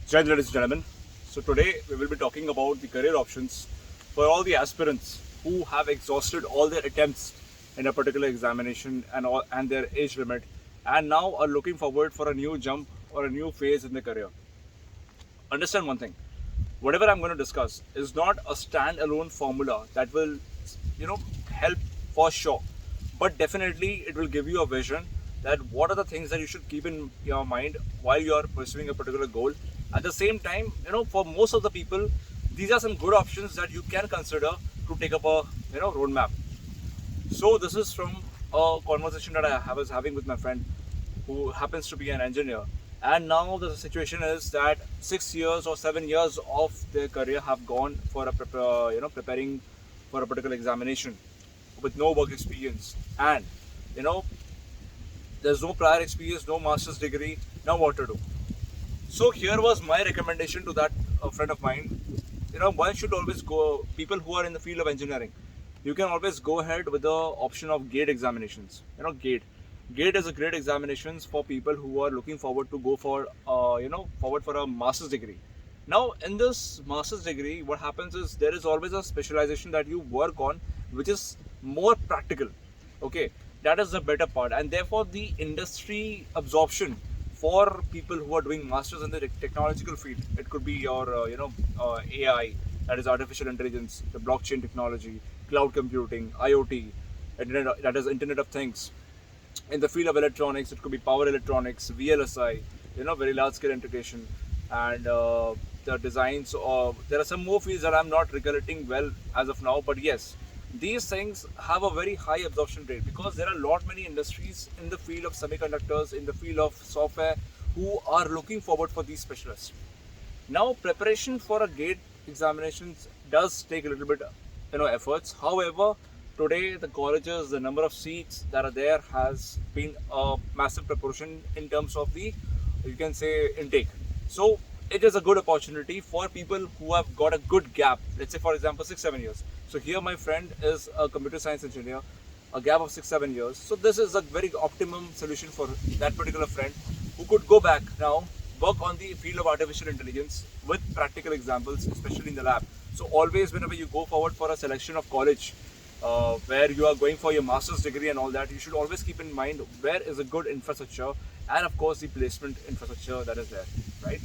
Jai Hind, ladies and gentlemen. So today we will be talking about the career options for all the aspirants who have exhausted all their attempts in a particular examination and their age limit, and now are looking forward for a new jump or a new phase in their career. Understand one thing: whatever I'm going to discuss is not a standalone formula that will, help for sure, but definitely it will give you a vision that what are the things that you should keep in your mind while you are pursuing a particular goal. At the same time, for most of the people, these are some good options that you can consider to take up a roadmap. So this is from a conversation that I was having with my friend who happens to be an engineer. And now the situation is that 6 years or 7 years of their career have gone for preparing for a particular examination with no work experience. And you know there's no prior experience, no master's degree. Now what to do? So here was my recommendation to that friend of mine. One should always go. People who are in the field of engineering, you can always go ahead with the option of GATE examinations. GATE is a great examinations for people who are looking forward to go for forward for a master's degree. Now in this master's degree, what happens is there is always a specialization that you work on, which is more practical. Okay, that is the better part, and therefore the industry absorption for people who are doing masters in the technological field, it could be your AI, that is artificial intelligence, the blockchain technology, cloud computing, IoT, internet, that is Internet of Things. In the field of electronics, it could be power electronics, VLSI, very large scale integration, and the designs of, there are some more fields that I'm not recollecting well as of now, but yes, these things have a very high absorption rate because there are a lot many industries in the field of semiconductors, in the field of software, who are looking forward for these specialists. Now preparation for a GATE examinations does take a little bit efforts. However, today the colleges, the number of seats that are there has been a massive proportion in terms of the, you can say, intake. So it is a good opportunity for people who have got a good gap, let's say for example 6-7 years. So here my friend is a computer science engineer, a gap of 6-7 years. So this is a very optimum solution for that particular friend who could go back now, work on the field of artificial intelligence with practical examples, especially in the lab. So always whenever you go forward for a selection of college, where you are going for your master's degree and all that, you should always keep in mind where is a good infrastructure, and of course the placement infrastructure that is there, right?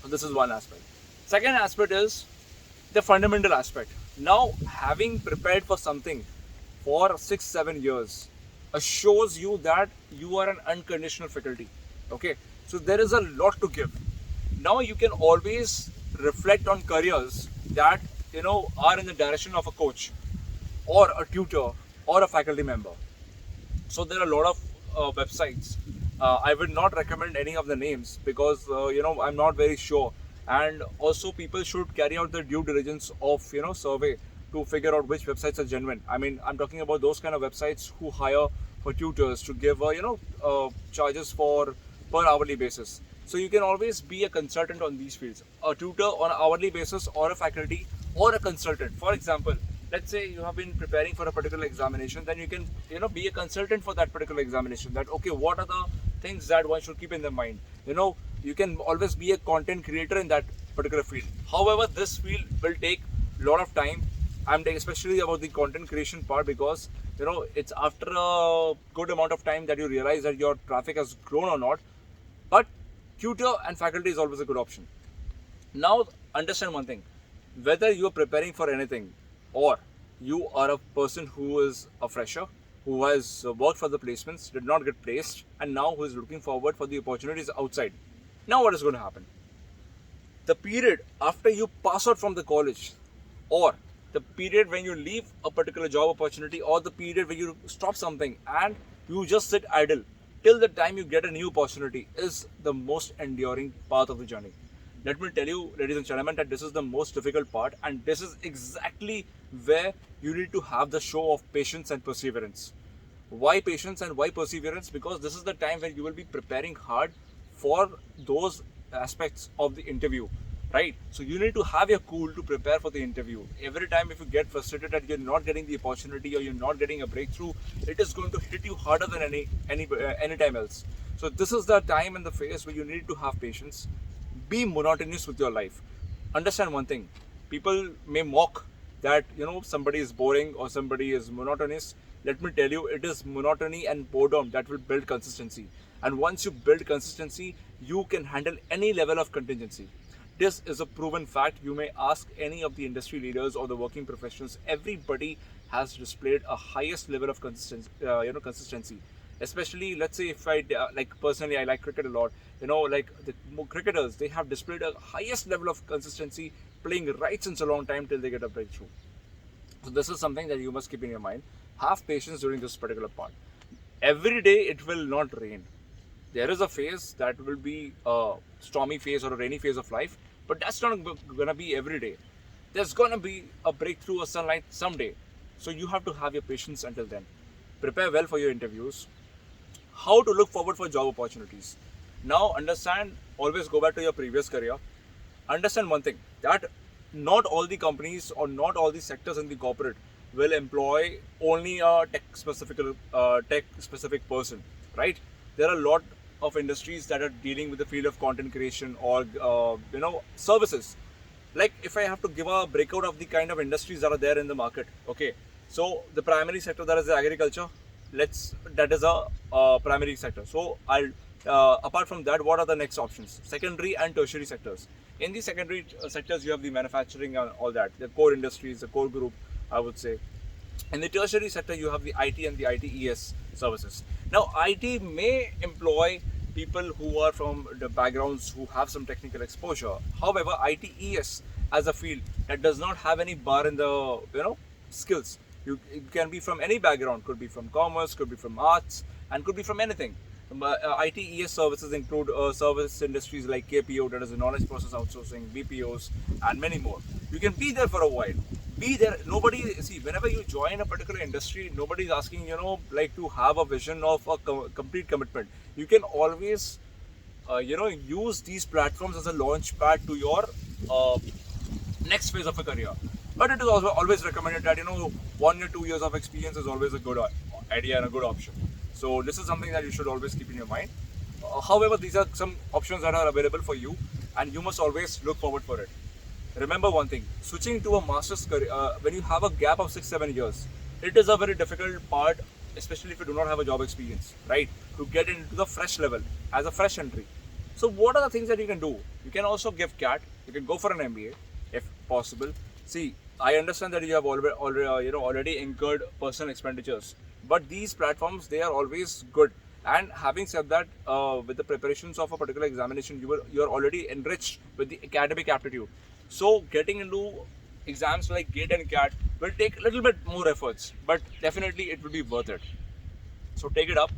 So this is one aspect. Second aspect is the fundamental aspect. Now, having prepared for something for 6-7 years assures you that you are an unconditional faculty. Okay, so there is a lot to give. Now you can always reflect on careers that are in the direction of a coach or a tutor or a faculty member. So there are a lot of websites. I would not recommend any of the names because I'm not very sure. And also, people should carry out the due diligence of survey to figure out which websites are genuine. I mean, I'm talking about those kind of websites who hire for tutors to give charges for per hourly basis. So you can always be a consultant on these fields, a tutor on an hourly basis, or a faculty, or a consultant. For example, let's say you have been preparing for a particular examination, then you can be a consultant for that particular examination. That, okay, what are the things that one should keep in their mind? You can always be a content creator in that particular field. However, this field will take a lot of time. I'm talking especially about the content creation part because it's after a good amount of time that you realize that your traffic has grown or not. But tutor and faculty is always a good option. Now understand one thing: whether you are preparing for anything, or you are a person who is a fresher, who has worked for the placements, did not get placed, and now who is looking forward for the opportunities outside. Now what is going to happen? The period after you pass out from the college, or the period when you leave a particular job opportunity, or the period when you stop something and you just sit idle till the time you get a new opportunity, is the most enduring part of the journey. Let me tell you, ladies and gentlemen, that this is the most difficult part, and this is exactly where you need to have the show of patience and perseverance. Why patience and why perseverance? Because this is the time when you will be preparing hard for those aspects of the interview, right? So you need to have your cool to prepare for the interview. Every time if you get frustrated that you're not getting the opportunity or you're not getting a breakthrough, it is going to hit you harder than any time else. So this is the time and the phase where you need to have patience. Be monotonous with your life. Understand one thing: people may mock that somebody is boring or somebody is monotonous. Let me tell you, it is monotony and boredom that will build consistency. And once you build consistency, you can handle any level of contingency. This is a proven fact. You may ask any of the industry leaders or the working professionals. Everybody has displayed a highest level of consistency. Especially, let's say, if I like personally, I like cricket a lot. Like the cricketers, they have displayed a highest level of consistency, playing right since a long time till they get a breakthrough. So this is something that you must keep in your mind. Have patience during this particular part. Every day it will not rain. There is a phase that will be a stormy phase or a rainy phase of life, but that's not gonna be every day. There's gonna be a breakthrough or sunlight someday. So you have to have your patience until then. Prepare well for your interviews. How to look forward for job opportunities. Now understand, always go back to your previous career. Understand one thing, that not all the companies or not all the sectors in the corporate will employ only a tech specific person, right? There are a lot of industries that are dealing with the field of content creation or services. Like if I have to give a breakout of the kind of industries that are there in the market, okay, so the primary sector, that is the agriculture, that is a primary sector. So I'll apart from that, what are the next options? Secondary and tertiary sectors. In the secondary sectors, you have the manufacturing and all that, the core industries, the core group, I would say. In the tertiary sector, you have the IT and the ITES services. Now, IT may employ people who are from the backgrounds who have some technical exposure. However, ITES as a field, that does not have any bar in the skills. You can be from any background, could be from commerce, could be from arts, and could be from anything. ITES services include service industries like KPO, that is the knowledge process outsourcing, BPOs, and many more. You can be there for a while. Be there. Nobody, see, whenever you join a particular industry, nobody is asking, like to have a vision of a complete commitment. You can always, use these platforms as a launch pad to your next phase of a career. But it is also always recommended that 1 or 2 years of experience is always a good idea and a good option. So this is something that you should always keep in your mind. However, these are some options that are available for you, and you must always look forward for it. Remember one thing: switching to a master's career when you have a gap of 6-7 years, it is a very difficult part, especially if you do not have a job experience, right? To get into the fresh level as a fresh entry. So what are the things that you can do? You can also give CAT. You can go for an MBA if possible. See, I understand that you have already incurred personal expenditures, but these platforms, they are always good. And having said that, with the preparations of a particular examination, you are already enriched with the academic aptitude. So getting into exams like GATE and CAT will take a little bit more efforts, but definitely it will be worth it. So take it up.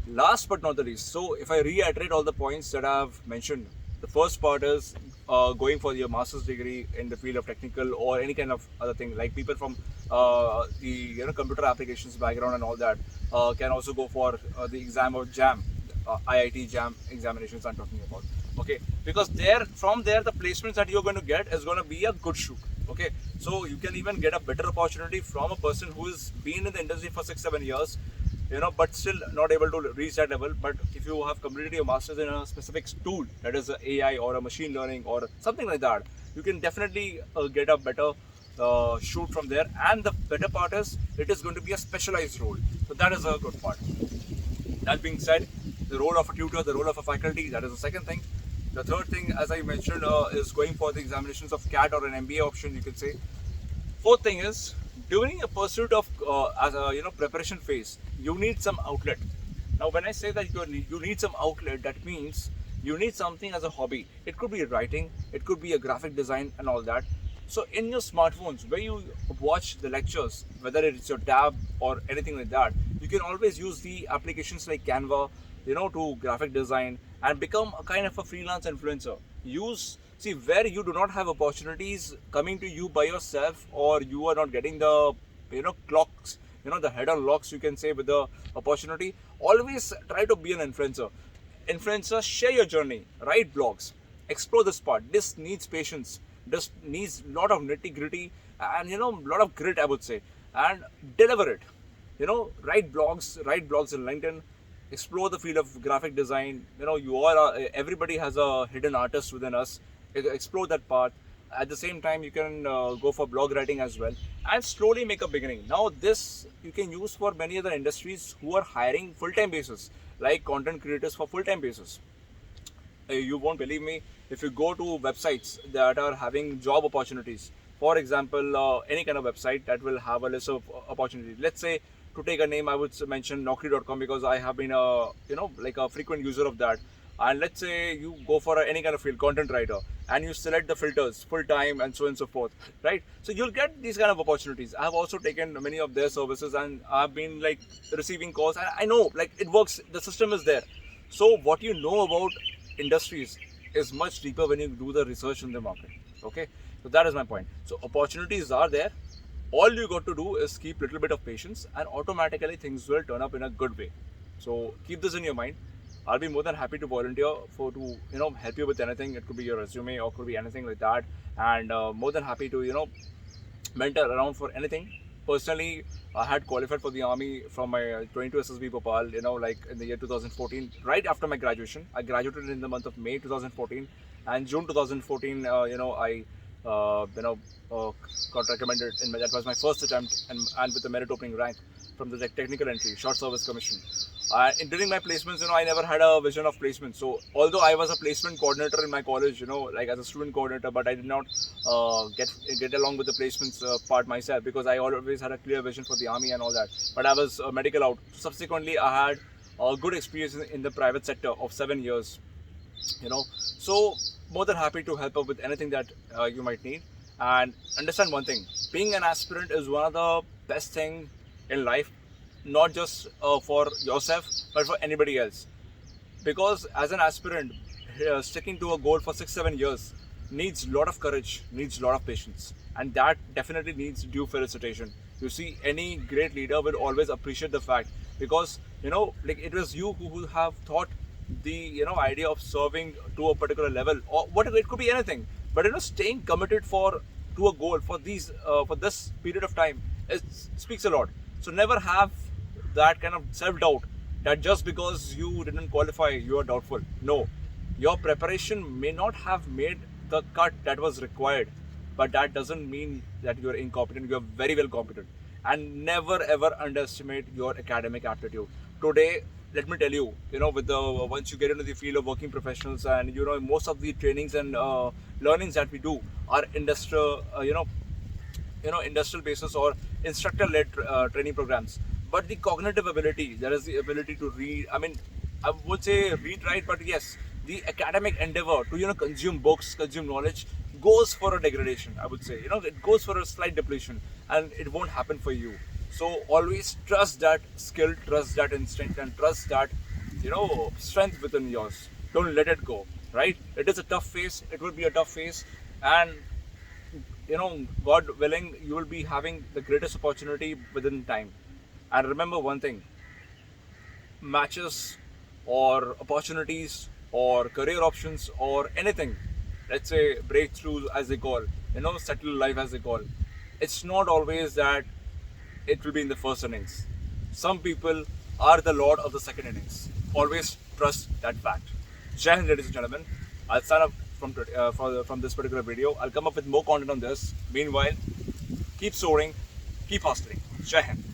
Last but not the least, so if I reiterate all the points that I've mentioned, the first part is going for your master's degree in the field of technical or any kind of other thing. Like people from the computer applications background and all that can also go for the exam of JAM, IIT JAM examinations I'm talking about. Okay, because from there the placements that you're going to get is going to be a good shoot. Okay, so you can even get a better opportunity from a person who has been in the industry for 6-7 years, but still not able to reach that level. But if you have completed your master's in a specific tool, that is a AI or a machine learning or something like that, you can definitely get a better shoot from there. And the better part is, it is going to be a specialized role. So that is a good part. That being said, the role of a tutor, the role of a faculty, that is the second thing. The third thing, as I mentioned, is going for the examinations of CAT or an MBA option, you can say. Fourth thing is, during a pursuit of as a preparation phase, you need some outlet. Now, when I say that you need some outlet, that means you need something as a hobby. It could be writing, it could be a graphic design and all that. So in your smartphones, where you watch the lectures, whether it's your tab or anything like that, you can always use the applications like Canva, to graphic design and become a kind of a freelance influencer. See, where you do not have opportunities coming to you by yourself, or you are not getting the clocks, the head on locks, you can say, with the opportunity. Always try to be an influencer. Share your journey, write blogs, explore this part. This needs patience, this needs a lot of nitty gritty and a lot of grit, I would say, and deliver it. Write blogs in LinkedIn, explore the field of graphic design. Everybody has a hidden artist within us. Explore that path. At the same time, you can go for blog writing as well, and slowly make a beginning. Now this you can use for many other industries who are hiring full-time basis, like content creators for full-time basis. You won't believe me if you go to websites that are having job opportunities. For example, any kind of website that will have a list of opportunities. Let's say, to take a name, I would mention Naukri.com, because I have been a like a frequent user of that. And let's say you go for any kind of field, content writer, and you select the filters, full time, and so on and so forth, right? So you'll get these kind of opportunities. I have also taken many of their services, and I've been like receiving calls. And I know like it works. The system is there. So what you know about industries is much deeper when you do the research in the market. Okay, so that is my point. So opportunities are there. All you got to do is keep a little bit of patience, and automatically things will turn up in a good way. So keep this in your mind. I'll be more than happy to volunteer to help you with anything. It could be your resume or could be anything like that, and more than happy to mentor around for anything. Personally, I had qualified for the army from my 22 SSB Bhopal, like in the year 2014, right after my graduation. I graduated in the month of May 2014, and June 2014, I got recommended. That was my first attempt, and with the merit opening rank from the technical entry, short service commission. During my placements, I never had a vision of placement. So although I was a placement coordinator in my college, like as a student coordinator, but I did not get along with the placements part myself, because I always had a clear vision for the army and all that. But I was medical out. Subsequently, I had a good experience in the private sector of 7 years. So more than happy to help out with anything that you might need. And understand one thing: being an aspirant is one of the best thing in life, not just for yourself but for anybody else. Because as an aspirant, sticking to a goal for 6-7 years needs a lot of courage, needs a lot of patience, and that definitely needs due felicitation. You see, any great leader will always appreciate the fact, because like it was you who have thought the idea of serving to a particular level, or whatever it could be, anything. But staying committed to a goal for this period of time, it speaks a lot. So never have that kind of self-doubt that just because you didn't qualify, you are doubtful. No, your preparation may not have made the cut that was required, but that doesn't mean that you are incompetent. You are very well competent. And never ever underestimate your academic aptitude. Today, let me tell you, with the once you get into the field of working professionals, and most of the trainings and learnings that we do are industrial, industrial basis or instructor-led training programs. But the cognitive ability, there is the ability to read. I mean, I would say read, write, but yes, the academic endeavor to consume books, consume knowledge, goes for a degradation. I would say it goes for a slight depletion, and it won't happen for you. So always trust that skill, trust that instinct, and trust that strength within yours. Don't let it go. Right? It is a tough phase. It will be a tough phase, and God willing, you will be having the greatest opportunity within time. And remember one thing: matches or opportunities or career options or anything, let's say breakthroughs as they call, settle life as they call, it's not always that it will be in the first innings. Some people are the lord of the second innings. Always trust that fact. Jai Hind, ladies and gentlemen. I'll sign up from this particular video. I'll come up with more content on this. Meanwhile, keep soaring, keep hustling. Jai Hind.